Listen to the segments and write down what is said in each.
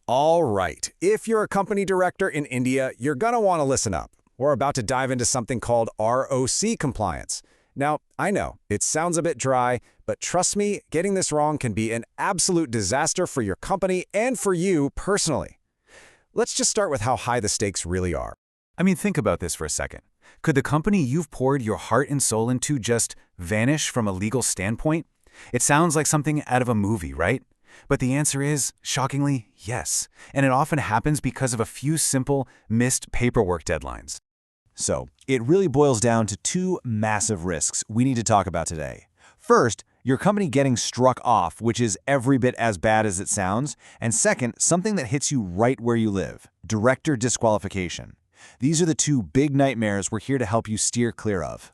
All right, if you're a company director in India, you're gonna want to listen up. We're about to dive into something called ROC compliance. Now, I know, it sounds a bit dry, but trust me, getting this wrong can be an absolute disaster for your company and for you personally. Let's just start with how high the stakes really are. I mean, think about this for a second. Could the company you've poured your heart and soul into just vanish from a legal standpoint? It sounds like something out of a movie, right? But the answer is, shockingly, yes. And it often happens because of a few simple, missed paperwork deadlines. So, it really boils down to two massive risks we need to talk about today. First, your company getting struck off, which is every bit as bad as it sounds. And second, something that hits you right where you live, director disqualification. These are the two big nightmares we're here to help you steer clear of.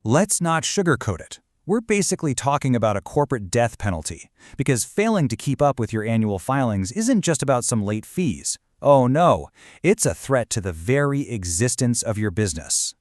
Let's not sugarcoat it. We're basically talking about a corporate death penalty, because failing to keep up with your annual filings isn't just about some late fees. Oh no, it's a threat to the very existence of your business.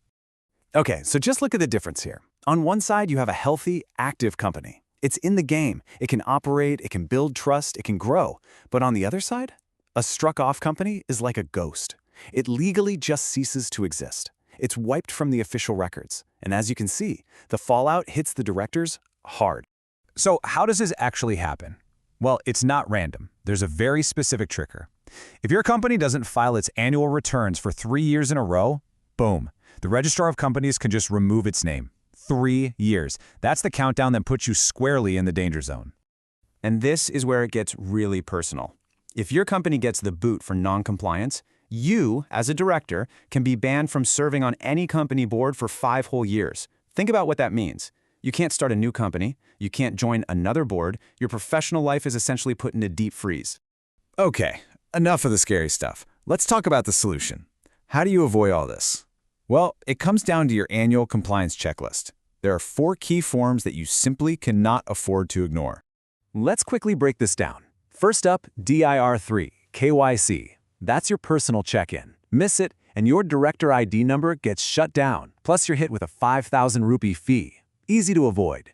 Okay, so just look at the difference here. On one side, you have a healthy, active company. It's in the game. It can operate, it can build trust, it can grow. But on the other side, a struck-off company is like a ghost. It legally just ceases to exist. It's wiped from the official records. And as you can see, the fallout hits the directors hard. So how does this actually happen? Well, it's not random. There's a very specific trigger. If your company doesn't file its annual returns for 3 years in a row, boom, the Registrar of Companies can just remove its name. 3 years. That's the countdown that puts you squarely in the danger zone. And this is where it gets really personal. If your company gets the boot for non-compliance, you, as a director, can be banned from serving on any company board for 5 whole years. Think about what that means. You can't start a new company, you can't join another board, your professional life is essentially put into deep freeze. Okay, enough of the scary stuff. Let's talk about the solution. How do you avoid all this? Well, it comes down to your annual compliance checklist. There are 4 key forms that you simply cannot afford to ignore. Let's quickly break this down. First up, DIR-3 KYC. That's your personal check-in. Miss it, and your director ID number gets shut down. Plus, you're hit with a 5,000 rupee fee. Easy to avoid.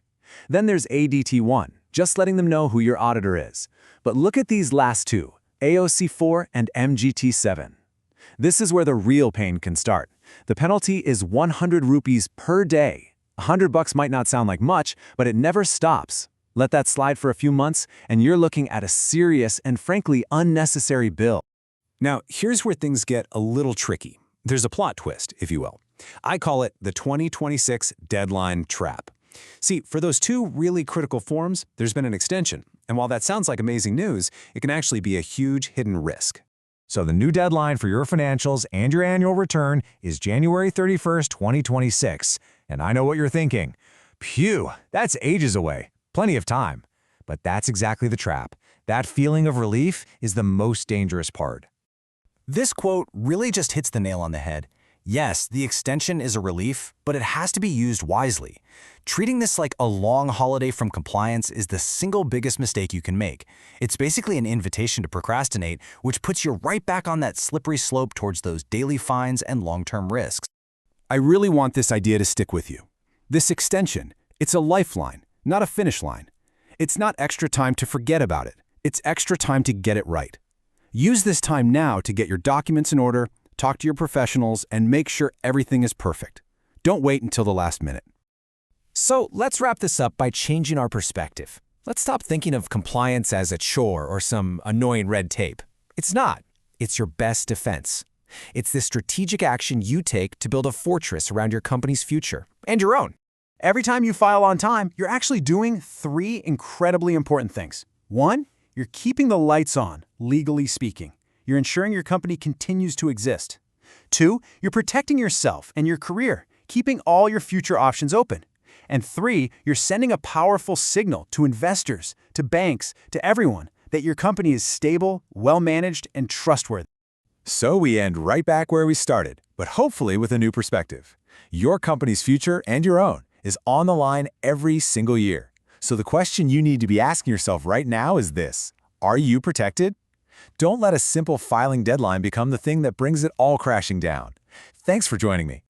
Then there's ADT1, just letting them know who your auditor is. But look at these last two, AOC-04 and MGT-07. This is where the real pain can start. The penalty is 100 rupees per day. $100 might not sound like much, but it never stops. Let that slide for a few months, and you're looking at a serious and frankly unnecessary bill. Now, here's where things get a little tricky. There's a plot twist, if you will. I call it the 2026 deadline trap. See, for those 2 really critical forms, there's been an extension. And while that sounds like amazing news, it can actually be a huge hidden risk. So the new deadline for your financials and your annual return is January 31st, 2026. And I know what you're thinking. Phew, that's ages away. Plenty of time. But that's exactly the trap. That feeling of relief is the most dangerous part. This quote really just hits the nail on the head. Yes, the extension is a relief, but it has to be used wisely. Treating this like a long holiday from compliance is the single biggest mistake you can make. It's basically an invitation to procrastinate, which puts you right back on that slippery slope towards those daily fines and long-term risks. I really want this idea to stick with you. This extension, it's a lifeline, not a finish line. It's not extra time to forget about it. It's extra time to get it right. Use this time now to get your documents in order, talk to your professionals, and make sure everything is perfect. Don't wait until the last minute. So let's wrap this up by changing our perspective. Let's stop thinking of compliance as a chore or some annoying red tape. It's not. It's your best defense. It's the strategic action you take to build a fortress around your company's future and your own. Every time you file on time, you're actually doing 3 incredibly important things. 1, you're keeping the lights on, legally speaking. You're ensuring your company continues to exist. 2, you're protecting yourself and your career, keeping all your future options open. And 3, you're sending a powerful signal to investors, to banks, to everyone that your company is stable, well-managed, and trustworthy. So we end right back where we started, but hopefully with a new perspective. Your company's future and your own is on the line every single year. So the question you need to be asking yourself right now is this: are you protected? Don't let a simple filing deadline become the thing that brings it all crashing down. Thanks for joining me.